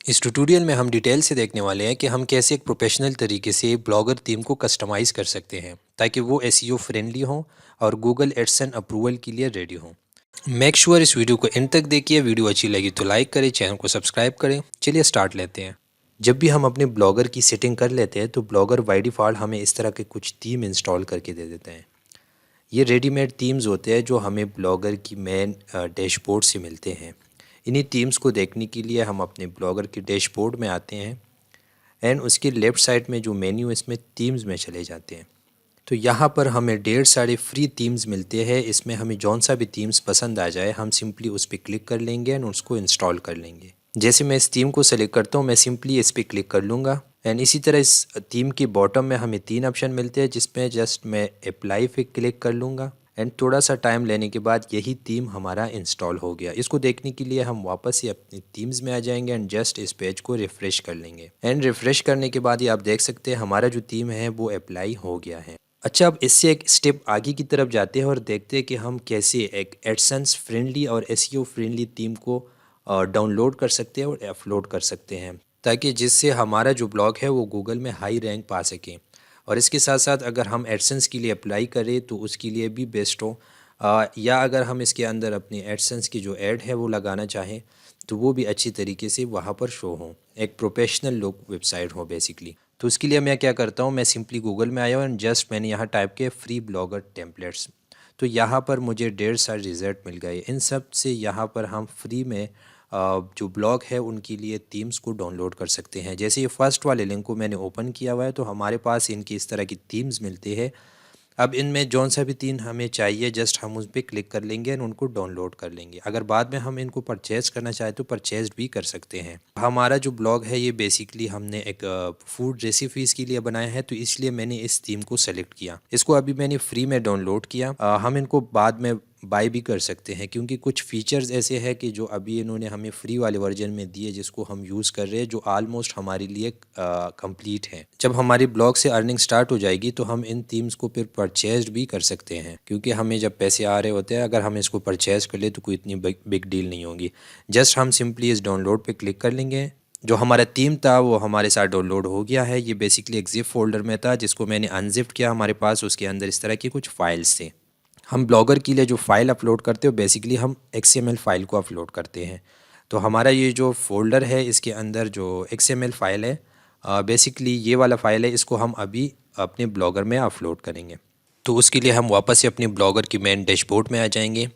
इस ट्यूटोरियल में हम डिटेल से देखने वाले हैं कि हम कैसे एक प्रोफेशनल तरीके से ब्लॉगर थीम को कस्टमाइज़ कर सकते हैं ताकि वो एसईओ फ्रेंडली हो और गूगल एडसेंस अप्रूवल के लिए रेडी हो। मेक श्योर इस वीडियो को एंड तक देखिए। वीडियो अच्छी लगी तो लाइक करें, चैनल को सब्सक्राइब करें। चलिए स्टार्ट लेते हैं। जब भी हम अपने ब्लॉगर की सेटिंग कर लेते हैं तो ब्लॉगर बाय डिफ़ॉल्ट हमें इस तरह के कुछ थीम इंस्टॉल करके दे देते हैं। ये रेडीमेड थीम्स होते हैं जो हमें ब्लॉगर की मेन डैशबोर्ड से मिलते हैं। इन्हीं थीम्स को देखने के लिए हम अपने ब्लॉगर के डैशबोर्ड में आते हैं एंड उसके लेफ़्ट साइड में जो मेन्यू है इसमें थीम्स में चले जाते हैं। तो यहाँ पर हमें ढेर सारे फ्री थीम्स मिलते हैं। इसमें हमें जौन सा भी थीम्स पसंद आ जाए हम सिंपली उस पर क्लिक कर लेंगे एंड उसको इंस्टॉल कर लेंगे। जैसे मैं इस थीम को सेलेक्ट करता हूँ, मैं सिंपली इस पर क्लिक कर लूँगा एंड इसी तरह इस थीम की बॉटम में हमें 3 ऑप्शन मिलते हैं जिसमें जस्ट मैं अप्लाई पे क्लिक कर लूँगा एंड थोड़ा सा टाइम लेने के बाद यही थीम हमारा इंस्टॉल हो गया। इसको देखने के लिए हम वापस ही अपनी थीम्स में आ जाएंगे एंड जस्ट इस पेज को रिफ़्रेश कर लेंगे एंड रिफ़्रेश करने के बाद ये आप देख सकते हैं हमारा जो थीम है वो अप्लाई हो गया है। अच्छा, अब इससे एक स्टेप आगे की तरफ जाते हैं और देखते हैं कि हम कैसे एक एडसेंस फ्रेंडली और एसईओ फ्रेंडली थीम को डाउनलोड कर सकते हैं और अपलोड कर सकते हैं ताकि जिससे हमारा जो ब्लॉग है वो गूगल में हाई रैंक पा सके। और इसके साथ साथ अगर हम एडसेंस के लिए अप्लाई करें तो उसके लिए भी बेस्ट हो। या अगर हम इसके अंदर अपनी एडसेंस की जो ऐड है वो लगाना चाहें तो वो भी अच्छी तरीके से वहाँ पर शो हो, एक प्रोफेशनल लुक वेबसाइट हो बेसिकली। तो उसके लिए मैं क्या करता हूँ, मैं सिंपली गूगल में आया हूँ एंड जस्ट मैंने यहाँ टाइप किया फ्री ब्लॉगर टेम्पलेट्स। तो यहाँ पर मुझे ढेर सारे रिजल्ट मिल गए। इन सब से यहाँ पर हम फ्री में जो ब्लॉग है उनके लिए थीम्स को डाउनलोड कर सकते हैं। जैसे ये फर्स्ट वाले लिंक को मैंने ओपन किया हुआ है तो हमारे पास इनकी इस तरह की थीम्स मिलती है। अब इनमें जौन सा भी तीन हमें चाहिए जस्ट हम उस पर क्लिक कर लेंगे एंड उनको डाउनलोड कर लेंगे। अगर बाद में हम इनको परचेज़ करना चाहें तो परचेज भी कर सकते हैं। हमारा जो ब्लॉग है ये बेसिकली हमने एक फूड रेसिपीज़ के लिए बनाया है तो इसलिए मैंने इस थीम को सेलेक्ट किया। इसको अभी मैंने फ्री में डाउनलोड किया। हम इनको बाद में बाय भी कर सकते हैं क्योंकि कुछ फीचर्स ऐसे हैं कि जो अभी इन्होंने हमें फ्री वाले वर्जन में दिए जिसको हम यूज़ कर रहे हैं जो ऑलमोस्ट हमारे लिए कंप्लीट है। जब हमारी ब्लॉग से अर्निंग स्टार्ट हो जाएगी तो हम इन थीम्स को फिर परचेज भी कर सकते हैं क्योंकि हमें जब पैसे आ रहे होते हैं अगर हम इसको परचेज़ कर ले तो कोई इतनी बिग डील नहीं होगी। जस्ट हम सिंपली इस डाउनलोड पे क्लिक कर लेंगे। जो हमारा थीम था वो हमारे साथ डाउनलोड हो गया है। ये बेसिकली एक जिप फोल्डर में था जिसको मैंने अनजिप्ड किया हमारे पास। उसके अंदर इस तरह की कुछ फाइल्स थे। हम ब्लॉगर के लिए जो फ़ाइल अपलोड करते हो बेसिकली हम XML फ़ाइल को अपलोड करते हैं। तो हमारा ये जो फ़ोल्डर है इसके अंदर जो XML फ़ाइल है बेसिकली ये वाला फ़ाइल है, इसको हम अभी अपने ब्लॉगर में अपलोड करेंगे। तो उसके लिए हम वापस से अपने ब्लॉगर की मेन डैशबोर्ड में आ जाएंगे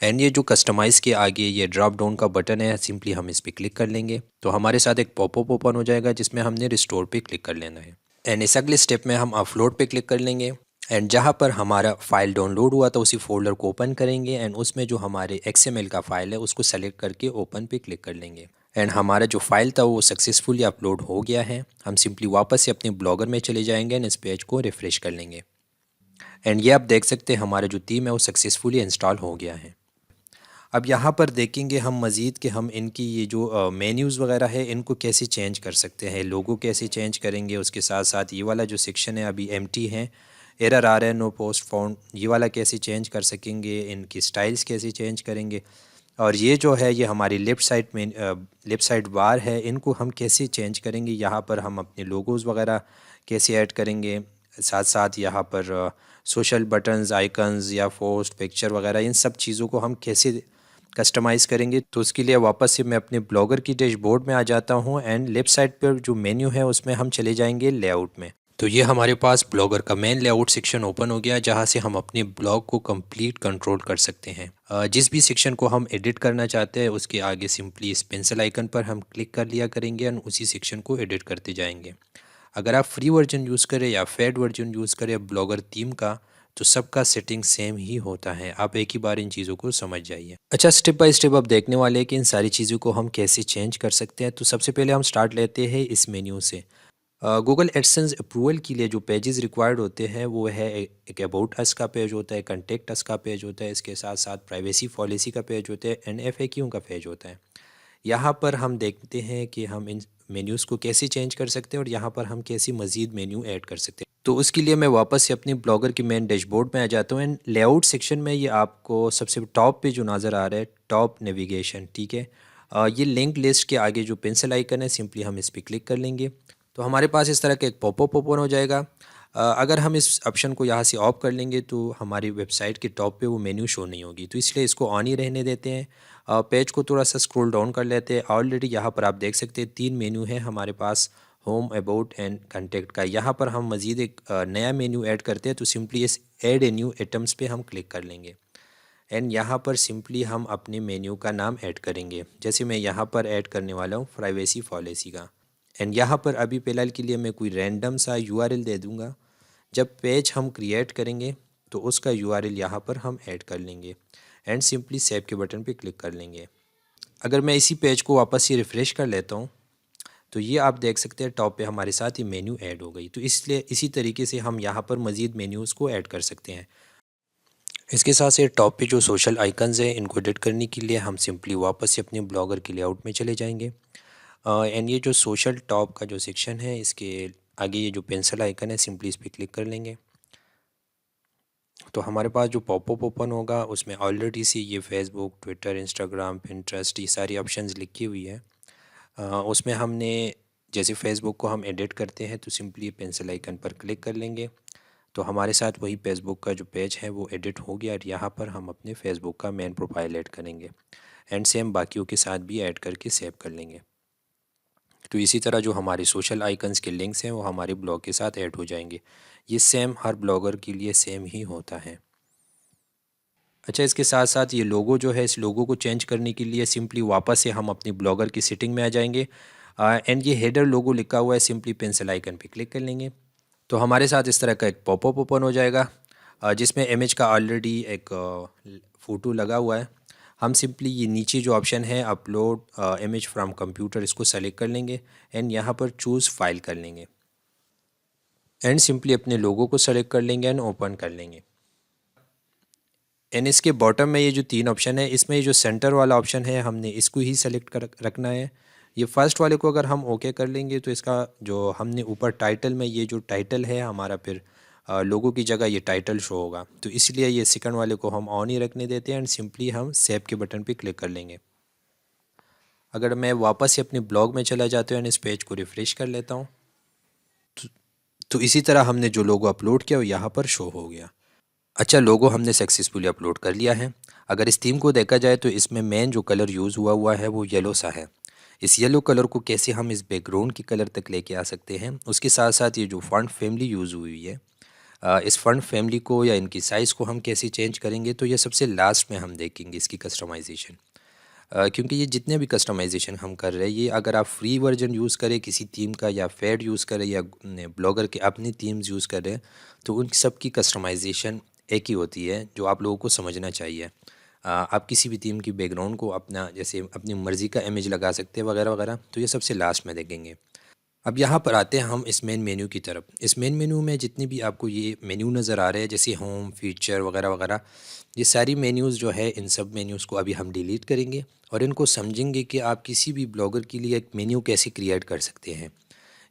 एंड ये जो कस्टमाइज़ के आगे ये ड्रॉप डाउन का बटन है सिंपली हम इस पर क्लिक कर लेंगे तो हमारे साथ एक पॉपअप ओपन हो जाएगा जिसमें हमने रिस्टोर पे क्लिक कर लेना है एंड इस अगले स्टेप में हम अपलोड पे क्लिक कर लेंगे एंड जहाँ पर हमारा फ़ाइल डाउनलोड हुआ था उसी फोल्डर को ओपन करेंगे एंड उसमें जो हमारे XML का फ़ाइल है उसको सेलेक्ट करके ओपन पे क्लिक कर लेंगे एंड हमारा जो फ़ाइल था वो सक्सेसफुली अपलोड हो गया है। हम सिंपली वापस से अपने ब्लॉगर में चले जाएंगे एंड इस पेज को रिफ़्रेश कर लेंगे एंड ये आप देख सकते हैं हमारा जो थीम है वो सक्सेसफुली इंस्टॉल हो गया है। अब यहाँ पर देखेंगे हम मज़ीद कि हम इनकी ये जो मेन्यूज़ वगैरह है इनको कैसे चेंज कर सकते हैं, लोगो कैसे चेंज करेंगे। उसके साथ साथ ये वाला जो सेक्शन है अभी एम्प्टी है, एरर आ रहा है, नो पोस्ट फाउंड, ये वाला कैसे चेंज कर सकेंगे, इनकी स्टाइल्स कैसे चेंज करेंगे। और ये जो है ये हमारी लेफ़्ट साइड बार है, इनको हम कैसे चेंज करेंगे। यहाँ पर हम अपने लोगोज़ वगैरह कैसे ऐड करेंगे। साथ साथ यहाँ पर सोशल बटन्स, आइकन्स या पोस्ट पिक्चर वगैरह इन सब चीज़ों को हम कैसे कस्टमाइज़ करेंगे। तो उसके लिए वापस से मैं अपने ब्लॉगर की डैशबोर्ड में आ जाता हूँ एंड लेफ़्ट साइड पर जो मेन्यू है उसमें हम चले जाएंगे लेआउट में। तो ये हमारे पास ब्लॉगर का मेन लेआउट सेक्शन ओपन हो गया जहाँ से हम अपने ब्लॉग को कंप्लीट कंट्रोल कर सकते हैं। जिस भी सेक्शन को हम एडिट करना चाहते हैं उसके आगे सिंपली इस पेंसिल आइकन पर हम क्लिक कर लिया करेंगे एंड उसी सेक्शन को एडिट करते जाएंगे। अगर आप फ्री वर्जन यूज़ करें या पेड वर्जन यूज़ करें ब्लॉगर थीम का तो सबका सेटिंग सेम ही होता है। आप एक ही बार इन चीज़ों को समझ जाइए। अच्छा, स्टेप बाय स्टेप आप देखने वाले हैं कि इन सारी चीज़ों को हम कैसे चेंज कर सकते हैं। तो सबसे पहले हम स्टार्ट लेते हैं इस मेन्यू से। गूगल एडसेंस अप्रूवल के लिए जो पेजेस रिक्वायर्ड होते हैं वो है एक अबाउट अस का पेज होता है, कंटेक्ट अस का पेज होता है, इसके साथ साथ प्राइवेसी पॉलिसी का पेज होता है एंड FAQ का पेज होता है। यहाँ पर हम देखते हैं कि हम इन मेन्यूज़ को कैसे चेंज कर सकते हैं और यहाँ पर हम कैसे मज़ीद मेन्यू ऐड कर सकते हैं। तो उसके लिए मैं वापस से अपनी ब्लॉगर की मेन डैशबोर्ड में आ जाता हूँ एंड लेआउट सेक्शन में ये आपको सबसे टॉप पे जो नज़र आ रहा है टॉप नेविगेशन, ठीक है। ये लिंक लिस्ट के आगे जो पेंसिल आइकन है सिंपली हम इस पर क्लिक कर लेंगे तो हमारे पास इस तरह का एक पॉपअप ओपन हो जाएगा। अगर हम इस ऑप्शन को यहाँ से ऑफ कर लेंगे तो हमारी वेबसाइट के टॉप पे वो मेन्यू शो नहीं होगी, तो इसलिए इसको ऑन ही रहने देते हैं। पेज को थोड़ा सा स्क्रॉल डाउन कर लेते हैं। ऑलरेडी यहाँ पर आप देख सकते हैं 3 मेन्यू है हमारे पास, होम, अबाउट एंड कंटेक्ट का। यहाँ पर हम मज़ीद एक नया मेन्यू ऐड करते हैं तो सिंपली इस ऐड ए न्यू आइटम्स पे हम क्लिक कर लेंगे एंड यहाँ पर सिंपली हम अपने मेन्यू का नाम ऐड करेंगे। जैसे मैं यहाँ पर ऐड करने वाला हूँ प्राइवेसी पॉलिसी का एंड यहाँ पर अभी फ़िलहाल के लिए मैं कोई रैंडम सा यूआरएल दे दूँगा। जब पेज हम क्रिएट करेंगे तो उसका यूआरएल यहाँ पर हम ऐड कर लेंगे एंड सिंपली सेव के बटन पे क्लिक कर लेंगे। अगर मैं इसी पेज को वापस से रिफ़्रेश कर लेता हूँ तो ये आप देख सकते हैं टॉप पे हमारे साथ ये मेन्यू ऐड हो गई। तो इसलिए इसी तरीके से हम यहाँ पर मज़ीद मेन्यूज़ को ऐड कर सकते हैं। इसके साथ से टॉप पे जो सोशल आइकन्स हैं इनको एडिट करने के लिए हम सिंपली वापस से अपने ब्लॉगर के लेआउट में चले जाएंगे एंड ये जो सोशल टॉप का जो सेक्शन है इसके आगे ये जो पेंसिल आइकन है सिंपली इस पर क्लिक कर लेंगे तो हमारे पास जो पॉपअप ओपन होगा उसमें ऑलरेडी सी ये फेसबुक, ट्विटर, इंस्टाग्राम, पिंटरेस्ट ये सारी ऑप्शंस लिखी हुई है। उसमें हमने जैसे फेसबुक को हम एडिट करते हैं तो सिंपली पेंसिल आइकन पर क्लिक कर लेंगे तो हमारे साथ वही फेसबुक का जो पेज है वो एडिट हो गया और यहाँ पर हम अपने फेसबुक का मेन प्रोफाइल ऐड करेंगे एंड सेम बाकियों के साथ भी ऐड करके सेव कर लेंगे। तो इसी तरह जो हमारे सोशल आइकन्स के लिंक्स हैं वो हमारे ब्लॉग के साथ ऐड हो जाएंगे। ये सेम हर ब्लॉगर के लिए सेम ही होता है। अच्छा, इसके साथ साथ ये लोगो जो है, इस लोगो को चेंज करने के लिए सिंपली वापस से हम अपनी ब्लॉगर की सेटिंग में आ जाएंगे एंड ये हेडर लोगो लिखा हुआ है, सिंपली पेंसिल आइकन पे क्लिक कर लेंगे तो हमारे साथ इस तरह का एक पॉपअप ओपन हो जाएगा जिसमें इमेज का ऑलरेडी एक फ़ोटो लगा हुआ है। हम सिंपली ये नीचे जो ऑप्शन है अपलोड इमेज फ्रॉम कंप्यूटर इसको सेलेक्ट कर लेंगे एंड यहाँ पर चूज़ फाइल कर लेंगे एंड सिंपली अपने लोगो को सेलेक्ट कर लेंगे एंड ओपन कर लेंगे एंड इसके बॉटम में ये जो 3 ऑप्शन है इसमें ये जो सेंटर वाला ऑप्शन है हमने इसको ही सेलेक्ट कर रखना है। ये फर्स्ट वाले को अगर हम ओके कर लेंगे तो इसका जो हमने ऊपर टाइटल में ये जो टाइटल है हमारा फिर लोगों की जगह ये टाइटल शो होगा, तो इसलिए ये सेकंड वाले को हम ऑन ही रखने देते हैं एंड सिंपली हम सेव के बटन पे क्लिक कर लेंगे। अगर मैं वापस से अपने ब्लॉग में चला जाता हूँ एंड इस पेज को रिफ़्रेश कर लेता हूँ तो इसी तरह हमने जो लोगो अपलोड किया वो यहाँ पर शो हो गया। अच्छा, लोगो हमने सक्सेसफुली अपलोड कर लिया है। अगर इस थीम को देखा जाए तो इसमें मेन जो कलर यूज़ हुआ है वो येलो सा है। इस येलो कलर को कैसे हम इस बैकग्राउंड की कलर तक लेके आ सकते हैं, उसके साथ साथ ये जो फॉन्ट फैमिली यूज़ हुई है इस फॉन्ट फैमिली को या इनकी साइज़ को हम कैसे चेंज करेंगे तो ये सबसे लास्ट में हम देखेंगे इसकी कस्टमाइजेशन। क्योंकि ये जितने भी कस्टमाइजेशन हम कर रहे हैं ये अगर आप फ्री वर्जन यूज़ करें किसी थीम का या फेड यूज़ करें या ब्लॉगर के अपनी थीम्स यूज़ करें तो उन सब की कस्टमाइजेशन एक ही होती है, जो आप लोगों को समझना चाहिए। आप किसी भी थीम की बैकग्राउंड को अपना जैसे अपनी मर्ज़ी का इमेज लगा सकते हैं वगैरह वगैरह, तो ये सबसे लास्ट में देखेंगे। अब यहाँ पर आते हैं हम इस मेन मेन्यू की तरफ। इस मेन मेन्यू में जितनी भी आपको ये मेन्यू नज़र आ रहे हैं जैसे होम, फीचर वगैरह वगैरह, ये सारी मेन्यूज़ जो है इन सब मेन्यूज़ को अभी हम डिलीट करेंगे और इनको समझेंगे कि आप किसी भी ब्लॉगर के लिए एक मेन्यू कैसे क्रिएट कर सकते हैं।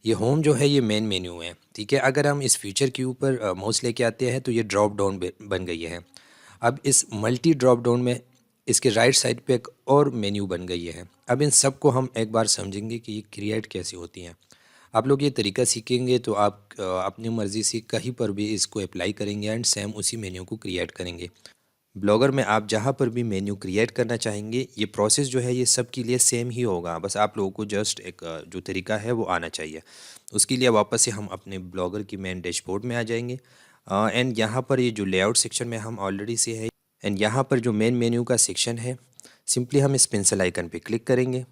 ये होम जो है ये मेन मेन्यू है, ठीक है। अगर हम इस फीचर के ऊपर माउस लेके आते हैं तो ये ड्रॉप डाउन बन गई है। अब इस मल्टी ड्रॉप डाउन में इसके राइट साइड पे एक और मेन्यू बन गई है। अब इन सब को हम एक बार समझेंगे कि ये क्रिएट कैसे होती हैं। आप लोग ये तरीका सीखेंगे तो आप अपनी मर्ज़ी से कहीं पर भी इसको अप्लाई करेंगे एंड सेम उसी मेन्यू को क्रिएट करेंगे। ब्लॉगर में आप जहाँ पर भी मेन्यू क्रिएट करना चाहेंगे ये प्रोसेस जो है ये सब के लिए सेम ही होगा, बस आप लोगों को जस्ट एक जो तरीका है वो आना चाहिए। उसके लिए वापस से हम अपने ब्लॉगर की मेन डैशबोर्ड में आ जाएंगे एंड यहाँ पर ये जो लेआउट सेक्शन में हम ऑलरेडी से है एंड यहाँ पर जो मेन मेन्यू का सेक्शन है सिंपली हम इस पेंसिल आइकन पे क्लिक करेंगे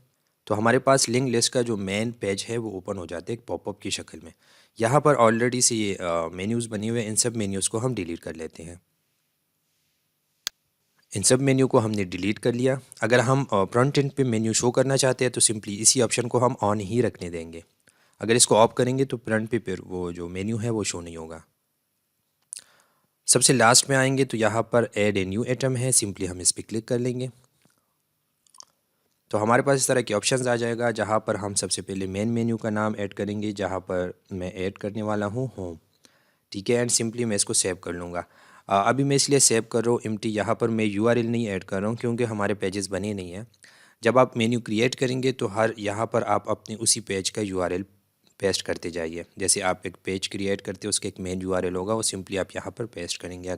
तो हमारे पास लिंक लिस्ट का जो मेन पेज है वो ओपन हो जाता है एक पॉपअप की शक्ल में। यहाँ पर ऑलरेडी से ये मेन्यूज़ बने हुए हैं, इन सब मेन्यूज़ को हम डिलीट कर लेते हैं। इन सब मेन्यू को हमने डिलीट कर लिया। अगर हम फ्रंट एंड पे मेन्यू शो करना चाहते हैं तो सिंपली इसी ऑप्शन को हम ऑन ही रखने देंगे। अगर इसको ऑफ करेंगे तो फ्रंट पे फिर वो जो मेन्यू है वो शो नहीं होगा। सबसे लास्ट में आएंगे तो यहाँ पर ऐड ए न्यू आइटम है, सिंपली हम इस पर क्लिक कर लेंगे तो हमारे पास इस तरह के ऑप्शंस आ जाएगा जहाँ पर हम सबसे पहले मेन मेन्यू का नाम ऐड करेंगे, जहाँ पर मैं ऐड करने वाला हूँ होम, ठीक है। एंड सिंपली मैं इसको सेव कर लूँगा। अभी मैं इसलिए सेव कर रहा हूँ एम्प्टी, यहाँ पर मैं यूआरएल नहीं ऐड कर रहा हूँ क्योंकि हमारे पेजेस बने नहीं हैं। जब आप मेन्यू क्रिएट करेंगे तो हर यहाँ पर आप अपने उसी पेज का यूआरएल पेस्ट करते जाइए। जैसे आप एक पेज क्रिएट करते हो, उसका एक मेन यूआरएल होगा, वो सिंपली आप यहाँ पर पेस्ट करेंगे।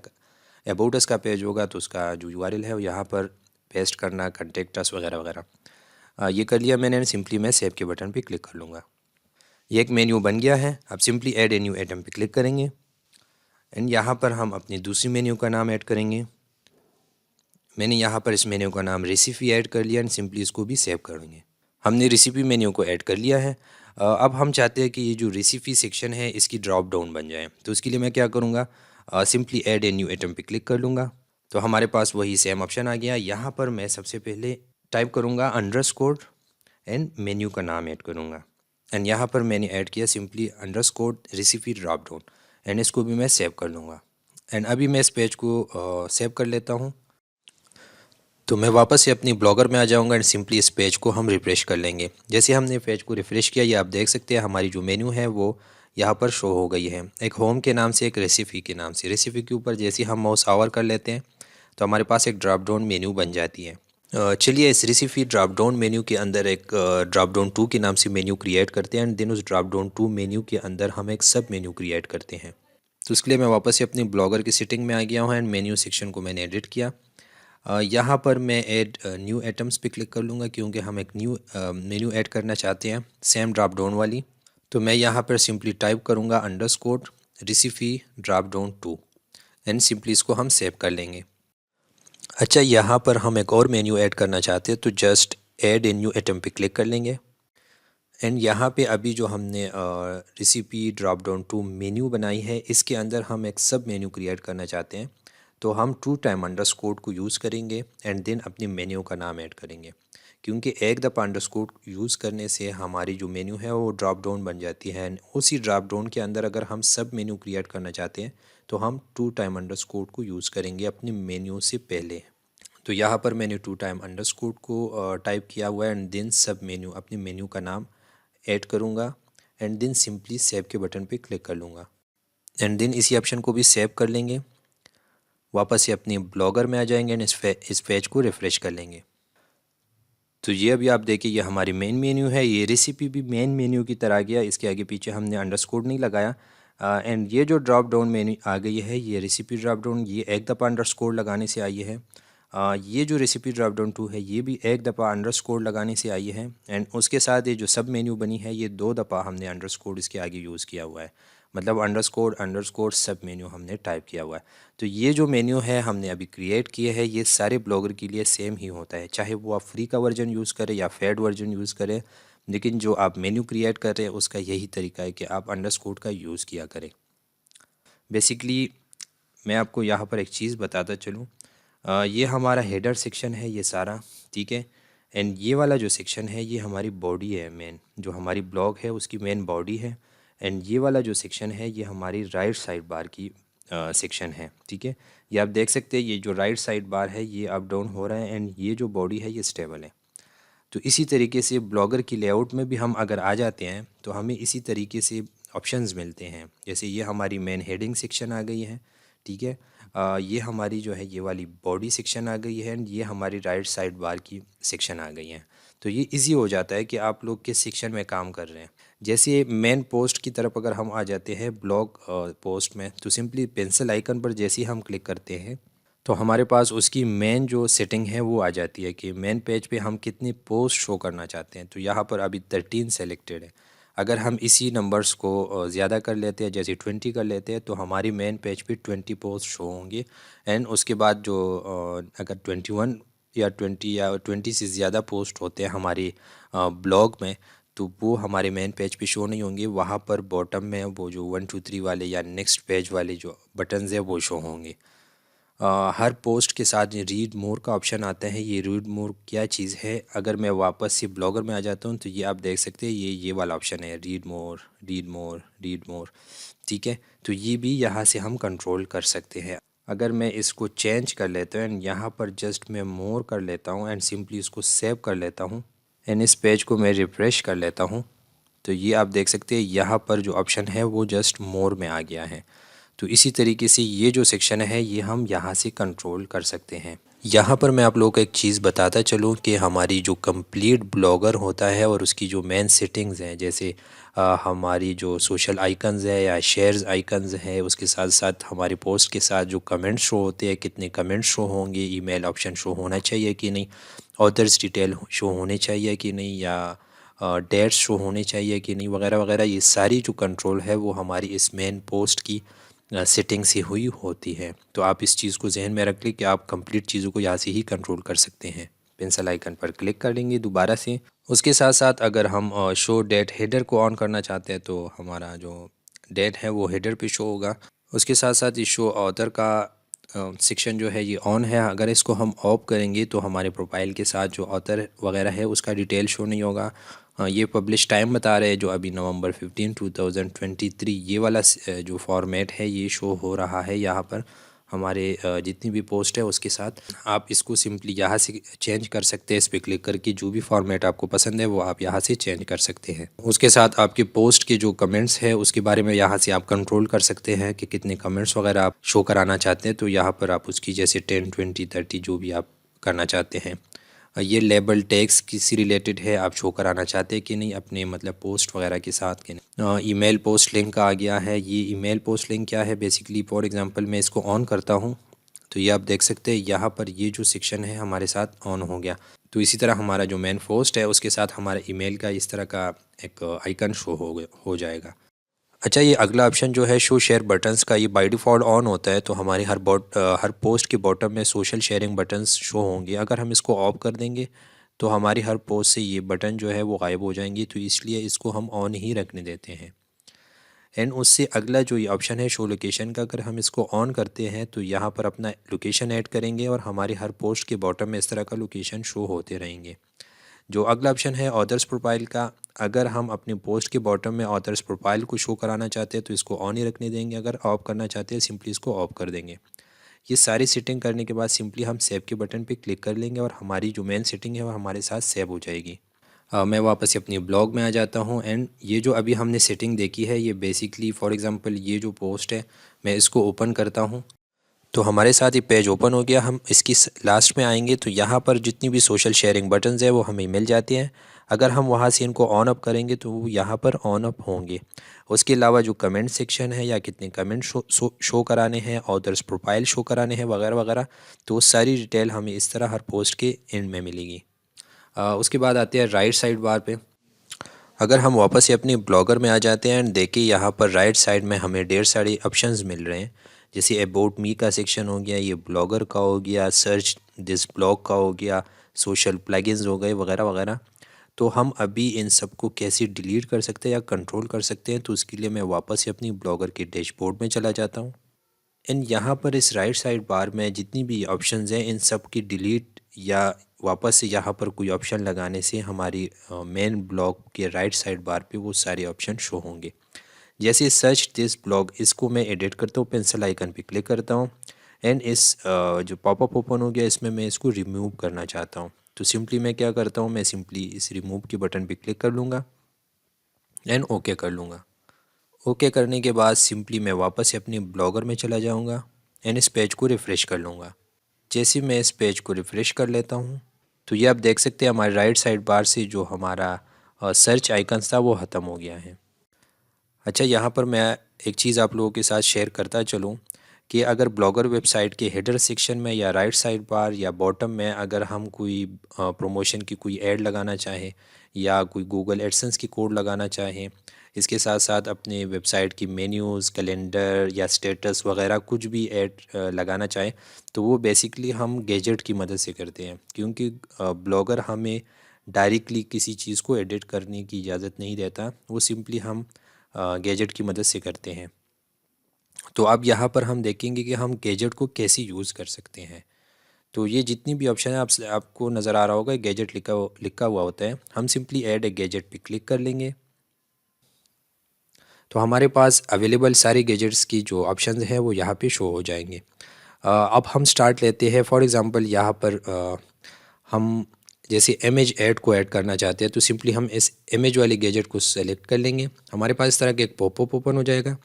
अबाउट अस का पेज होगा तो उसका जो यूआरएल है वो यहाँ पर पेस्ट करना, कॉन्टैक्ट अस वगैरह वगैरह। ये कर लिया मैंने, सिंपली मैं सेव के बटन पे क्लिक कर लूँगा। ये एक मेन्यू बन गया है। अब simply add a new item पे क्लिक करेंगे एंड यहाँ पर हम अपनी दूसरी मेन्यू का नाम ऐड करेंगे। मैंने यहाँ पर इस मेन्यू का नाम रेसिपी ऐड कर लिया एंड सिंपली इसको भी सेव करेंगे। हमने रेसिपी मेन्यू को ऐड कर लिया है। अब हम चाहते हैं कि ये जो रेसिपी सेक्शन है इसकी ड्रॉप डाउन बन जाए। तो उसके लिए मैं क्या करूँगा, simply add a new item पे क्लिक कर लूँगा। तो हमारे पास वही सेम ऑप्शन आ गया। यहाँ पर मैं सबसे पहले टाइप करूँगा अंडरस्कोर एंड मेन्यू का नाम ऐड करूँगा एंड यहाँ पर मैंने ऐड किया simply underscore recipe drop down and इसको भी मैं सेव कर लूँगा। एंड अभी मैं इस पेज को सेव कर लेता हूँ। तो मैं वापस से अपनी ब्लॉगर में आ जाऊंगा एंड सिंपली इस पेज को हम रिफ़्रेश कर लेंगे। जैसे हमने पेज को रिफ़्रेश किया, ये आप देख सकते हैं हमारी जो मेन्यू है वो यहाँ पर शो हो गई है, एक होम के नाम से, एक रेसिपी के नाम से। रेसिपी के ऊपर जैसे हम माउस ओवर कर लेते हैं तो हमारे पास एक ड्रॉप डाउन मेन्यू बन जाती है। चलिए इस रेसिपी ड्रॉप डाउन मेन्यू के अंदर एक ड्रॉप डाउन 2 के नाम से मेन्यू क्रिएट करते हैं एंड देन उस ड्रॉप डाउन 2 मेन्यू के अंदर हम एक सब मेन्यू क्रिएट करते हैं। तो उसके लिए मैं वापस से अपनी ब्लॉगर की सेटिंग में आ गया हूँ एंड मेन्यू सेक्शन को मैंने एडिट किया। यहाँ पर मैं ऐड न्यू आइटम्स पे क्लिक कर लूँगा क्योंकि हम एक न्यू मेन्यू ऐड करना चाहते हैं सेम ड्रॉप डाउन वाली। तो मैं यहाँ पर सिंपली टाइप करूँगा underscore recipe drop down 2 and simply इसको हम सेव कर लेंगे। अच्छा, यहाँ पर हम एक और मेन्यू ऐड करना चाहते हैं तो just add a new item पे क्लिक कर लेंगे एंड यहाँ पे अभी जो हमने रेसिपी ड्रॉप डाउन 2 मेन्यू बनाई है इसके अंदर हम एक सब मेन्यू क्रिएट करना चाहते हैं। तो हम 2 टाइम अंडरस्कोर को यूज़ करेंगे एंड देन अपनी मेन्यू का नाम ऐड करेंगे, क्योंकि एक दफ़ा अंडरस्कोर यूज़ करने से हमारी जो मेन्यू है वो ड्रॉप डाउन बन जाती है एंड उसी ड्रॉप डाउन के अंदर अगर हम सब मेन्यू क्रिएट करना चाहते हैं तो हम 2 टाइम अंडरस्कोर को यूज़ करेंगे अपनी मेन्यू से पहले। तो यहाँ पर मैंने 2 टाइम अंडरस्कोर को टाइप किया हुआ है एंड देन सब मेन्यू, अपनी मेन्यू का नाम ऐड करूँगा एंड देन सिंपली सेव के बटन पे क्लिक कर लूँगा एंड देन इसी ऑप्शन को भी सेव कर लेंगे। वापस से अपनी ब्लॉगर में आ जाएंगे एंड इस पेज को रिफ़्रेश कर लेंगे। तो ये अभी आप देखिए ये हमारी मेन मेन्यू है। ये रेसिपी भी मेन मेन्यू की तरह गया, इसके आगे पीछे हमने अंडरस्कोर नहीं लगाया। एंड ये जो ड्रॉप डाउन मेन्यू आ गई है ये रेसिपी ड्रॉप डाउन, ये एक दफ़ा अंडरस्कोर लगाने से आई है। ये जो रेसिपी ड्रॉप डाउन 2 है ये भी एक दफ़ा अंडरस्कोर लगाने से आई है एंड उसके साथ ये जो सब मेन्यू बनी है ये 2 दफ़ा हमने अंडरस्कोर इसके आगे यूज़ किया हुआ है, मतलब अंडरस्कोर अंडरस्कोर सब मेन्यू हमने टाइप किया हुआ है। तो ये जो मेन्यू है हमने अभी क्रिएट किए हैं ये सारे ब्लॉगर के लिए सेम ही होता है, चाहे वो आप फ्री का वर्जन यूज़ करें या पेड वर्जन यूज़ करें, लेकिन जो आप मेन्यू क्रिएट कर रहे हैं उसका यही तरीका है कि आप अंडरस्कोर का यूज़ किया करें। बेसिकली मैं आपको यहाँ पर एक चीज़ बताता चलूँ, ये हमारा हेडर सेक्शन है ये सारा, ठीक है। एंड ये वाला जो सेक्शन है ये हमारी बॉडी है, मेन जो हमारी ब्लॉग है उसकी मेन बॉडी है। एंड ये वाला जो सेक्शन है ये हमारी राइट साइड बार की सेक्शन है, ठीक है। ये आप देख सकते हैं ये जो राइट साइड बार है ये अप डाउन हो रहा है एंड ये जो बॉडी है ये स्टेबल है। तो इसी तरीके से ब्लॉगर की लेआउट में भी हम अगर आ जाते हैं तो हमें इसी तरीके से ऑप्शंस मिलते हैं। जैसे ये हमारी मेन हेडिंग सेक्शन आ गई है, ठीक है। ये हमारी जो है ये वाली बॉडी सेक्शन आ गई है एंड ये हमारी राइट साइड बार की सेक्शन आ गई है। तो ये इजी हो जाता है कि आप लोग किस सेक्शन में काम कर रहे हैं। जैसे मेन पोस्ट की तरफ अगर हम आ जाते हैं ब्लॉग पोस्ट में तो सिंपली पेंसिल आइकन पर जैसे ही हम क्लिक करते हैं तो हमारे पास उसकी मेन जो सेटिंग है वो आ जाती है कि मेन पेज पे हम कितनी पोस्ट शो करना चाहते हैं। तो यहाँ पर अभी 13 सेलेक्टेड है। अगर हम इसी नंबर्स को ज़्यादा कर लेते हैं, जैसे 20 कर लेते हैं, तो हमारी मेन पेज पे 20 पोस्ट शो होंगे एंड उसके बाद जो अगर 21 या 20 से ज़्यादा पोस्ट होते हैं हमारी ब्लॉग में तो वो हमारे मेन पेज पे शो नहीं होंगे। वहाँ पर बॉटम में वो जो 1 2 3 वाले या नेक्स्ट पेज वाले जो बटन्स है वो शो होंगे। हर पोस्ट के साथ रीड मोर का ऑप्शन आता है। ये रीड मोर क्या चीज़ है, अगर मैं वापस से ब्लॉगर में आ जाता हूँ तो ये आप देख सकते हैं ये वाला ऑप्शन है, read more read more read more, ठीक है। तो ये भी यहाँ से हम कंट्रोल कर सकते हैं। अगर मैं इसको चेंज कर लेता हूँ एंड यहाँ पर जस्ट मैं मोर कर लेता हूँ एंड सिंपली इसको सेव कर लेता हूँ एंड इस पेज को मैं रिफ्रेश कर लेता हूँ तो ये आप देख सकते हैं यहाँ पर जो ऑप्शन है वो जस्ट मोर में आ गया है। तो इसी तरीके से ये जो सेक्शन है ये हम यहाँ से कंट्रोल कर सकते हैं। यहाँ पर मैं आप लोगों को एक चीज़ बताता चलूँ कि हमारी जो कंप्लीट ब्लॉगर होता है और उसकी जो मेन सेटिंग्स हैं, जैसे हमारी जो सोशल आइकन्स है या शेयर्स आइकन्स है, उसके साथ साथ हमारे पोस्ट के साथ जो कमेंट्स शो होते हैं, कितने कमेंट्स शो होंगे, ईमेल ऑप्शन शो होना चाहिए कि नहीं, ऑथर्स डिटेल शो होने चाहिए कि नहीं, या डेट्स शो होने चाहिए कि नहीं, वगैरह वगैरह, ये सारी जो कंट्रोल है वो हमारी इस मेन पोस्ट की सेटिंग से हुई होती है। तो आप इस चीज़ को जहन में रख लें कि आप कंप्लीट चीज़ों को यहाँ से ही कंट्रोल कर सकते हैं। पेंसिल आइकन पर क्लिक कर लेंगे दोबारा से। उसके साथ साथ अगर हम शो डेट हेडर को ऑन करना चाहते हैं तो हमारा जो डेट है वो हेडर पे शो होगा। उसके साथ साथ इस शो ऑथर का सेक्शन जो है ये ऑन है। अगर इसको हम ऑफ करेंगे तो हमारे प्रोफाइल के साथ जो ऑथर वगैरह है उसका डिटेल शो नहीं होगा। ये पब्लिश टाइम बता रहे हैं जो अभी नवंबर 15 2023, ये वाला जो फॉर्मेट है ये शो हो रहा है यहाँ पर हमारे जितनी भी पोस्ट है उसके साथ। आप इसको सिंपली यहाँ से चेंज कर सकते हैं, इस पर क्लिक करके जो भी फॉर्मेट आपको पसंद है वो आप यहाँ से चेंज कर सकते हैं। उसके साथ आपके पोस्ट के जो कमेंट्स है उसके बारे में यहाँ से आप कंट्रोल कर सकते हैं कि कितने कमेंट्स वगैरह आप शो कराना चाहते हैं। तो यहाँ पर आप उसकी जैसे 10, 20, 30 जो भी आप करना चाहते हैं। ये लेबल टैग्स किसी रिलेटेड है, आप शो कराना चाहते हैं कि नहीं अपने मतलब पोस्ट वगैरह के साथ कि नहीं। ईमेल पोस्ट लिंक आ गया है। ये ईमेल पोस्ट लिंक क्या है, बेसिकली फॉर एग्जांपल मैं इसको ऑन करता हूँ तो ये आप देख सकते हैं यहाँ पर ये जो सेक्शन है हमारे साथ ऑन हो गया। तो इसी तरह हमारा जो मेन पोस्ट है उसके साथ हमारा ईमेल का इस तरह का एक आइकन शो हो जाएगा। अच्छा, ये अगला ऑप्शन जो है शो शेयर बटन्स का, ये बाय डिफ़ॉल्ट ऑन होता है। तो हमारे हर पोस्ट के बॉटम में सोशल शेयरिंग बटन्स शो होंगे। अगर हम इसको ऑफ कर देंगे तो हमारी हर पोस्ट से ये बटन जो है वो गायब हो जाएंगी। तो इसलिए इसको हम ऑन ही रखने देते हैं। एंड उससे अगला जो ये ऑप्शन है शो लोकेशन का, अगर हम इसको ऑन करते हैं तो यहाँ पर अपना लोकेशन ऐड करेंगे और हमारी हर पोस्ट के बॉटम में इस तरह का लोकेशन शो होते रहेंगे। जो अगला ऑप्शन है ऑथर्स प्रोफाइल का, अगर हम अपने पोस्ट के बॉटम में ऑथर्स प्रोफाइल को शो कराना चाहते हैं तो इसको ऑन ही रखने देंगे। अगर ऑफ करना चाहते हैं सिंपली इसको ऑफ कर देंगे। ये सारी सेटिंग करने के बाद सिंपली हम सेव के बटन पे क्लिक कर लेंगे और हमारी जो मेन सेटिंग है वो हमारे साथ सेव हो जाएगी। मैं वापस अपनी ब्लॉग में आ जाता हूँ। एंड ये जो अभी हमने सेटिंग देखी है ये बेसिकली फॉर एग्ज़ाम्पल ये जो पोस्ट है मैं इसको ओपन करता हूँ तो हमारे साथ ये पेज ओपन हो गया। हम इसकी लास्ट में आएंगे तो यहाँ पर जितनी भी सोशल शेयरिंग बटन्स है वो हमें मिल जाते हैं। अगर हम वहाँ से इनको ऑन अप करेंगे तो वो यहाँ पर ऑन अप होंगे। उसके अलावा जो कमेंट सेक्शन है या कितने कमेंट शो कराने हैं, ऑथर्स प्रोफाइल शो कराने हैं वगैरह वगैरह, तो सारी डिटेल हमें इस तरह हर पोस्ट के एंड में मिलेगी। उसके बाद आते हैं राइट साइड बार पे। अगर हम वापस से अपनी ब्लॉगर में आ जाते हैं एंड देखिए यहाँ पर राइट साइड में हमें ढेर सारे ऑप्शंस मिल रहे हैं। जैसे अबाउट मी का सेक्शन हो गया, ये ब्लॉगर का हो गया, सर्च दिस ब्लॉग का हो गया, सोशल प्लगइन्स हो गए वगैरह वगैरह। तो हम अभी इन सब को कैसे डिलीट कर सकते हैं या कंट्रोल कर सकते हैं, तो उसके लिए मैं वापस से अपनी ब्लॉगर के डैशबोर्ड में चला जाता हूँ। एंड यहाँ पर इस राइट साइड बार में जितनी भी ऑप्शंस हैं इन सब की डिलीट या वापस से यहाँ पर कोई ऑप्शन लगाने से हमारी मेन ब्लॉग के राइट साइड बार पे वो सारे ऑप्शन शो होंगे। जैसे सर्च दिस ब्लॉग, इसको मैं एडिट करता हूँ, पेंसिल आइकन पे क्लिक करता हूँ। एंड इस जो पॉपअप ओपन हो गया इसमें मैं इसको रिमूव करना चाहता हूँ। तो सिंपली मैं क्या करता हूँ, मैं सिंपली इस रिमूव के बटन पे क्लिक कर लूँगा एंड ओके कर लूँगा। ओके करने के बाद सिंपली मैं वापस से अपने ब्लॉगर में चला जाऊँगा एंड इस पेज को रिफ़्रेश कर लूँगा। जैसे मैं इस पेज को रिफ़्रेश कर लेता हूँ तो ये आप देख सकते हैं हमारे राइट साइड बार से जो हमारा सर्च आइकन्स था वो ख़त्म हो गया है। अच्छा, यहाँ पर मैं एक चीज़ आप लोगों के साथ शेयर करता चलूँ कि अगर ब्लॉगर वेबसाइट के हेडर सेक्शन में या राइट साइड बार या बॉटम में अगर हम कोई प्रमोशन की कोई ऐड लगाना चाहें या कोई गूगल एडसेंस की कोड लगाना चाहें, इसके साथ साथ अपने वेबसाइट की मेन्यूज़, कैलेंडर या स्टेटस वगैरह कुछ भी ऐड लगाना चाहें, तो वो बेसिकली हम गैजेट की मदद से करते हैं। क्योंकि ब्लॉगर हमें डायरेक्टली किसी चीज़ को एडिट करने की इजाज़त नहीं देता, वो सिंपली हम गैजेट की मदद से करते हैं। तो अब यहाँ पर हम देखेंगे कि हम गैजेट को कैसे यूज़ कर सकते हैं। तो ये जितनी भी ऑप्शन है आपको नज़र आ रहा होगा गैजेट लिखा हुआ होता है। हम सिंपली ऐड ए गैजेट पे क्लिक कर लेंगे तो हमारे पास अवेलेबल सारे गैजेट्स की जो ऑप्शन है वो यहाँ पे शो हो जाएंगे। अब हम स्टार्ट लेते हैं। फॉर एग्ज़ाम्पल यहाँ पर हम जैसे इमेज ऐड को ऐड करना चाहते हैं तो सिंपली हम इस इमेज वाले गैजेट को सेलेक्ट कर लेंगे। हमारे पास इस तरह का एक पॉपअप ओपन हो जाएगा।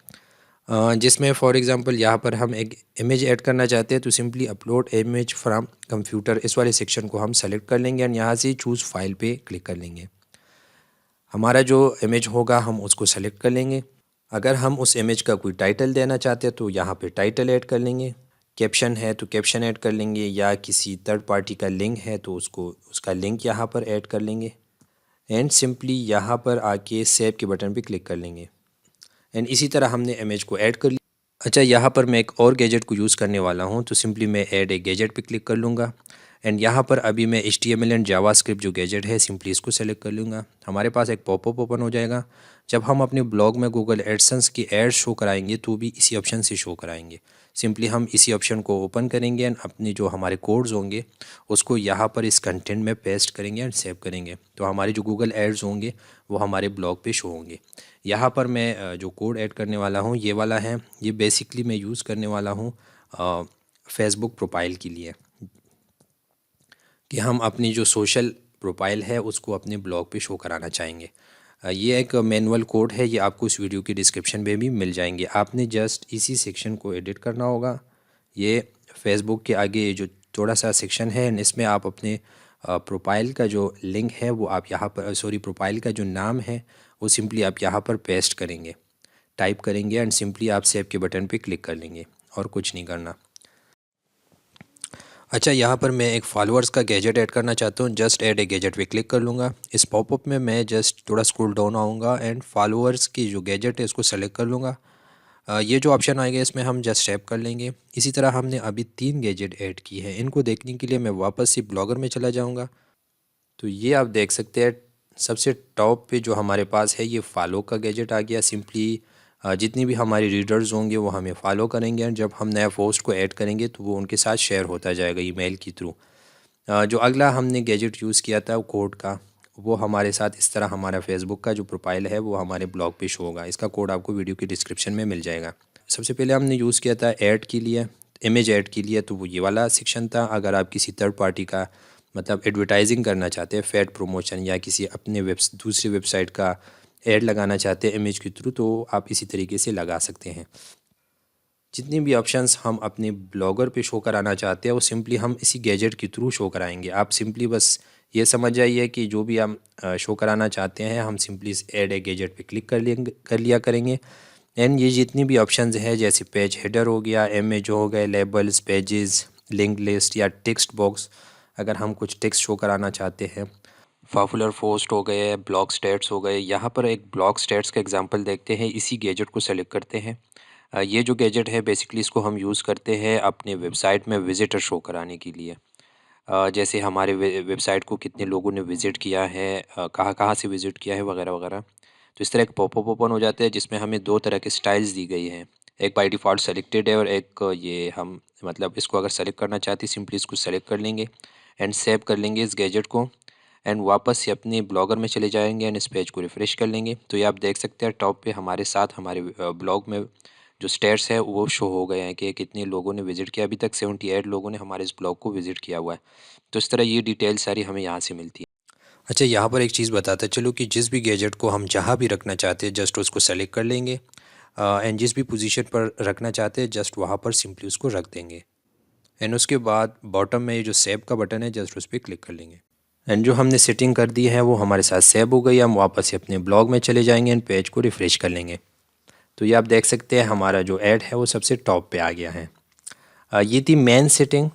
जिसमें फॉर एग्ज़ाम्पल यहाँ पर हम एक इमेज ऐड करना चाहते हैं तो simply upload image from computer इस वाले सेक्शन को हम सेलेक्ट कर लेंगे एंड यहाँ से चूज़ फाइल पे क्लिक कर लेंगे। हमारा जो इमेज होगा हम उसको सेलेक्ट कर लेंगे। अगर हम उस इमेज का कोई टाइटल देना चाहते हैं तो यहाँ पे टाइटल ऐड कर लेंगे। कैप्शन है तो कैप्शन ऐड कर लेंगे, या किसी थर्ड पार्टी का लिंक है तो उसका लिंक यहाँ पर ऐड कर लेंगे एंड सिंपली यहाँ पर आके सेव के बटन पे क्लिक कर लेंगे एंड इसी तरह हमने इमेज को ऐड कर लिया। अच्छा, यहाँ पर मैं एक और गैजेट को यूज़ करने वाला हूँ तो सिंपली मैं ऐड ए गैजेट पे क्लिक कर लूँगा एंड यहाँ पर अभी मैं HTML एंड जावास्क्रिप्ट जो गैजेट है सिंपली इसको सेलेक्ट कर लूँगा। हमारे पास एक पॉपअप ओपन हो जाएगा। जब हम अपने ब्लॉग में गूगल एडसेंस की एड शो कराएंगे तो भी इसी ऑप्शन से शो कराएंगे। सिंपली हम इसी ऑप्शन को ओपन करेंगे एंड अपने जो हमारे कोड्स होंगे उसको यहाँ पर इस कंटेंट में पेस्ट करेंगे एंड सेव करेंगे तो हमारे जो गूगल एड्स होंगे वो हमारे ब्लॉग पे शो होंगे। यहाँ पर मैं जो कोड ऐड करने वाला हूँ ये वाला है। ये बेसिकली मैं यूज़ करने वाला हूँ फेसबुक प्रोफाइल के लिए, कि हम अपनी जो सोशल प्रोफाइल है उसको अपने ब्लॉग पे शो कराना चाहेंगे। ये एक मैनुअल कोड है, ये आपको इस वीडियो की डिस्क्रिप्शन में भी मिल जाएंगे। आपने जस्ट इसी सेक्शन को एडिट करना होगा। ये फेसबुक के आगे जो थोड़ा सा सेक्शन है इसमें आप अपने प्रोफाइल का जो लिंक है वो आप यहाँ पर प्रोफाइल का जो नाम है वो सिंपली आप यहाँ पर पेस्ट करेंगे, टाइप करेंगे एंड सिंपली आप सेव के बटन पे क्लिक कर लेंगे और कुछ नहीं करना। अच्छा, यहाँ पर मैं एक फॉलोअर्स का गैजेट ऐड करना चाहता हूँ। जस्ट ऐड ए गैजेट पे क्लिक कर लूँगा। इस पॉपअप में मैं जस्ट थोड़ा स्क्रॉल डाउन आऊँगा एंड फॉलोअर्स की जो गैजेट है इसको सेलेक्ट कर लूँगा। ये जो ऑप्शन आएगा इसमें हम जस्ट टैप कर लेंगे। इसी तरह हमने अभी 3 गैजेट ऐड की है। इनको देखने के लिए मैं वापस से ब्लॉगर में चला जाऊँगा। तो ये आप देख सकते हैं सबसे टॉप पे जो हमारे पास है ये फॉलो का गैजेट आ गया। सिंपली जितनी भी हमारी रीडर्स होंगे वो हमें फॉलो करेंगे और जब हम नया पोस्ट को ऐड करेंगे तो वो उनके साथ शेयर होता जाएगा ईमेल के थ्रू। जो अगला हमने गैजेट यूज़ किया था कोड का, वो हमारे साथ इस तरह हमारा फेसबुक का जो प्रोफाइल है वो हमारे ब्लॉग पे शो होगा। इसका कोड आपको वीडियो की डिस्क्रिप्शन में मिल जाएगा। सबसे पहले हमने यूज़ किया था ऐड के लिए, इमेज ऐड के लिए, तो वो ये वाला सेक्शन था। अगर आप किसी थर्ड पार्टी का मतलब एडवर्टाइजिंग करना चाहते हैं, फेड प्रमोशन या किसी अपने दूसरी वेबसाइट का ऐड लगाना चाहते हैं इमेज के थ्रू, तो आप इसी तरीके से लगा सकते हैं। जितनी भी ऑप्शंस हम अपने ब्लॉगर पे शो कराना चाहते हैं वो सिंपली हम इसी गैजेट के थ्रू शो कराएंगे। आप सिंपली बस ये समझ जाइए कि जो भी हम शो कराना चाहते हैं हम सिंपली इस ऐड ए गैजेट पे क्लिक कर लिया करेंगे एंड ये जितनी भी ऑप्शंस हैं जैसे पेज हेडर हो गया, इमेज हो गए, लेबल्स, पेजेस, लिंक लिस्ट या टेक्स्ट बॉक्स, अगर हम कुछ टेक्स्ट शो कराना चाहते हैं, पॉपुलर पोस्ट हो गए, ब्लॉग स्टेट्स हो गए। यहाँ पर एक ब्लॉग स्टेट्स का एग्जांपल देखते हैं। इसी गैजेट को सेलेक्ट करते हैं। ये जो गैजेट है बेसिकली इसको हम यूज़ करते हैं अपने वेबसाइट में विजिटर शो कराने के लिए। जैसे हमारे वेबसाइट को कितने लोगों ने विज़िट किया है, कहाँ कहाँ से विज़िट किया है, वगैरह वगैरह। तो इस तरह एक पॉपअप ओपन हो जाता है जिसमें हमें 2 तरह के स्टाइल्स दी गई हैं। एक बाय डिफ़ॉल्ट सेलेक्टेड है और एक ये हम मतलब इसको अगर सेलेक्ट करना चाहते हैं सिंपली इसको सेलेक्ट कर लेंगे एंड सेव कर लेंगे इस गैजेट को एंड वापस से अपने ब्लॉगर में चले जाएंगे एंड इस पेज को रिफ़्रेश कर लेंगे। तो ये आप देख सकते हैं टॉप पे हमारे साथ हमारे ब्लॉग में जो स्टेट्स है वो शो हो गए हैं कि कितने लोगों ने विज़िट किया। अभी तक 78 लोगों ने हमारे इस ब्लॉग को विज़िट किया हुआ है। तो इस तरह ये डिटेल सारी हमें यहाँ से मिलती है। अच्छा, यहाँ पर एक चीज़ बताता चलो कि जिस भी गैजेट को हम जहाँ भी रखना चाहते हैं जस्ट उसको सेलेक्ट कर लेंगे एंड जिस भी पोजीशन पर रखना चाहते हैं जस्ट वहाँ पर सिंपली उसको रख देंगे एंड उसके बाद बॉटम में ये जो सेव का बटन है जस्ट उस पर क्लिक कर लेंगे एंड जो हमने सेटिंग कर दी है वो हमारे साथ सेव हो गई। हम वापस से अपने ब्लॉग में चले जाएंगे एंड पेज को रिफ़्रेश कर लेंगे। तो ये आप देख सकते हैं हमारा जो ऐड है वो सबसे टॉप पे आ गया है। ये थी मेन सेटिंग।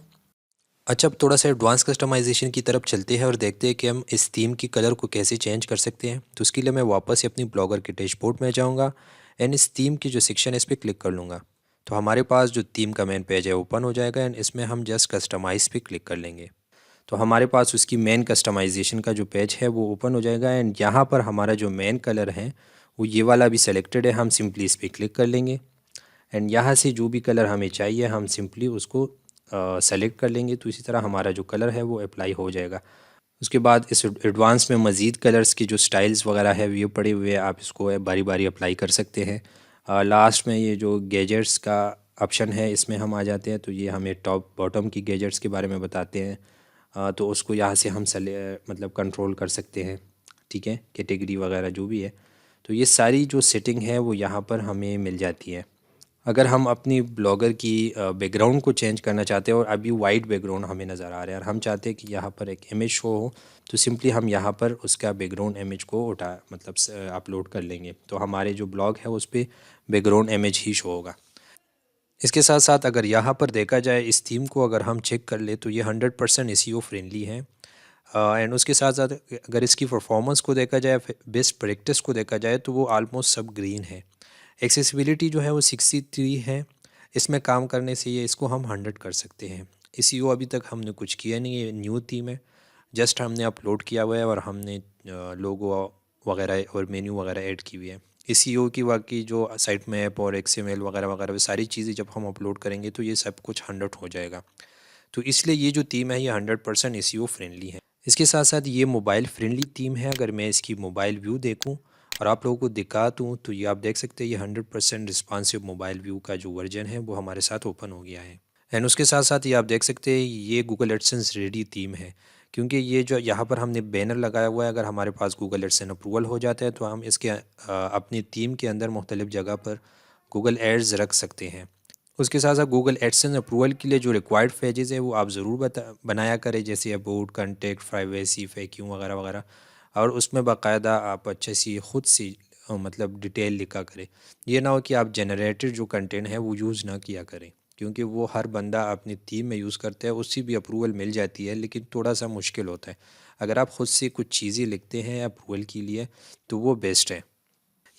अच्छा, अब थोड़ा सा एडवांस कस्टमाइजेशन की तरफ चलते हैं और देखते हैं कि हम इस थीम की कलर को कैसे चेंज कर सकते हैं। तो उसके लिए मैं वापस से अपनी ब्लॉगर के डैशबोर्ड में जाऊंगा एंड इस थीम की जो सेक्शन है इस पर क्लिक कर लूँगा। तो हमारे पास जो थीम का मेन पेज है ओपन हो जाएगा एंड इसमें हम जस्ट कस्टमाइज़ पे क्लिक कर लेंगे। तो हमारे पास उसकी मेन कस्टमाइजेशन का जो पेज है वो ओपन हो जाएगा एंड यहाँ पर हमारा जो मेन कलर है वो ये वाला भी सेलेक्टेड है। हम सिंपली इस पर क्लिक कर लेंगे एंड यहाँ से जो भी कलर हमें चाहिए हम सिंपली उसको सेलेक्ट कर लेंगे। तो इसी तरह हमारा जो कलर है वो अप्लाई हो जाएगा। उसके बाद इस एडवांस में मज़ीद कलर्स की जो स्टाइल्स वगैरह है ये पड़े हुए हैं, आप इसको बारी बारी अप्लाई कर सकते हैं। लास्ट में ये जो गैजेट्स का ऑप्शन है इसमें हम आ जाते हैं। तो ये हमें टॉप बॉटम की गैजेट्स के बारे में बताते हैं। तो उसको यहाँ से हम मतलब कंट्रोल कर सकते हैं, ठीक है, कैटेगरी वगैरह जो भी है। तो ये सारी जो सेटिंग है वो यहाँ पर हमें मिल जाती है। अगर हम अपनी ब्लॉगर की बैकग्राउंड को चेंज करना चाहते हैं और अभी वाइट बैकग्राउंड हमें नज़र आ रहा है और हम चाहते हैं कि यहाँ पर एक इमेज शो हो, तो सिंपली हम यहाँ पर उसका बैकग्राउंड इमेज को मतलब अपलोड कर लेंगे, तो हमारे जो ब्लॉग है उस पर बैकग्राउंड इमेज ही शो होगा। इसके साथ साथ अगर यहाँ पर देखा जाए इस थीम को अगर हम चेक कर ले तो ये 100% एसईओ फ्रेंडली है। एंड उसके साथ साथ अगर इसकी परफॉर्मेंस को देखा जाए, बेस्ट प्रैक्टिस को देखा जाए, तो वो आलमोस्ट सब ग्रीन है। एक्सेसिबिलिटी जो है वो 63 है। इसमें काम करने से ये इसको हम 100 कर सकते हैं। एसईओ अभी तक हमने कुछ किया नहीं है, न्यू थीम है, जस्ट हमने अपलोड किया हुआ है और हमने लोगो वगैरह और मेन्यू वगैरह ऐड की हुई है। एसईओ की बाकी जो साइट मैप और एक्सएमएल वगैरह वगैरह सारी चीज़ें जब हम अपलोड करेंगे तो ये सब कुछ 100 हो जाएगा। तो इसलिए ये जो थीम है ये 100% एसईओ फ्रेंडली है। इसके साथ साथ ये मोबाइल फ्रेंडली थीम है। अगर मैं इसकी मोबाइल व्यू देखूं और आप लोगों को दिखा दूँ तो ये आप देख सकते हैं, ये 100% रिस्पॉन्सिव मोबाइल व्यू का जो वर्जन है वो हमारे साथ ओपन हो गया है। एंड उसके साथ साथ ये आप देख सकते हैं ये गूगल एडसेंस रेडी थीम है, क्योंकि ये जो यहाँ पर हमने बैनर लगाया हुआ है, अगर हमारे पास गूगल एडसेंस अप्रूवल हो जाता है तो हम इसके अपनी थीम के अंदर मुख्तलिफ जगह पर गूगल एड्स रख सकते हैं। उसके साथ साथ गूगल एडसेंस अप्रूवल के लिए जो रिक्वायर्ड पेजेस है वो आप ज़रूर बनाया करें, जैसे अबाउट, कंटेक्ट, प्राइवेसी, फैक्यू वगैरह वगैरह, और उसमें बाकायदा आप अच्छे सी खुद सी मतलब डिटेल लिखा करें। ये ना हो कि आप जनरेटेड जो कंटेंट है वो यूज़ ना किया करें, क्योंकि वो हर बंदा अपनी थीम में यूज़ करता है, उससे भी अप्रूवल मिल जाती है लेकिन थोड़ा सा मुश्किल होता है। अगर आप ख़ुद से कुछ चीज़ें लिखते हैं अप्रूवल के लिए तो वो बेस्ट है।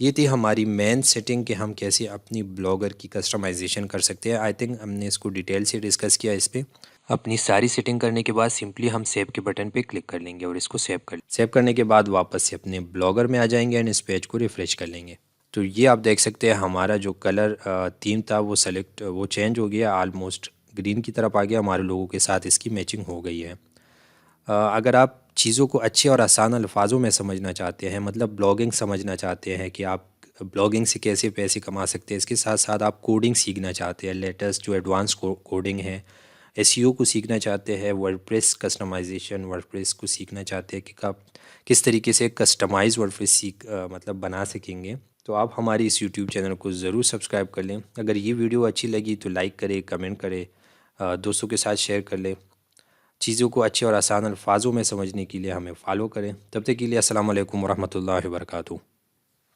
ये थी हमारी मेन सेटिंग कि हम कैसे अपनी ब्लॉगर की कस्टमाइजेशन कर सकते हैं। आई थिंक हमने इसको डिटेल से डिस्कस किया। इस पर अपनी सारी सेटिंग करने के बाद सिंपली हम सेव के बटन पे क्लिक कर लेंगे और इसको सेव करने के बाद वापस से अपने ब्लॉगर में आ जाएंगे एंड इस पेज को रिफ़्रेश कर लेंगे। तो ये आप देख सकते हैं हमारा जो कलर थीम था वो चेंज हो गया, आलमोस्ट ग्रीन की तरफ आ गया, हमारे लोगों के साथ इसकी मैचिंग हो गई है। अगर आप चीज़ों को अच्छे और आसान अल्फाजों में समझना चाहते हैं, मतलब ब्लॉगिंग समझना चाहते हैं कि आप ब्लॉगिंग से कैसे पैसे कमा सकते हैं, इसके साथ साथ आप कोडिंग सीखना चाहते हैं, लेटेस्ट जो एडवांस कोडिंग है, एसईओ को सीखना चाहते हैं, वर्डप्रेस कस्टमाइजेशन, वर्डप्रेस को सीखना चाहते हैं कि आप किस तरीके से कस्टमाइज वर्डप्रेस मतलब बना सकेंगे, तो आप हमारी इस यूट्यूब चैनल को ज़रूर सब्सक्राइब कर लें। अगर ये वीडियो अच्छी लगी तो लाइक करें, कमेंट करें, दोस्तों के साथ शेयर कर लें। चीज़ों को अच्छे और आसान अल्फाजों में समझने के लिए हमें फॉलो करें। तब तक के लिए अस्सलाम वालेकुम वरहमतुल्लाहि वबरकातुहू।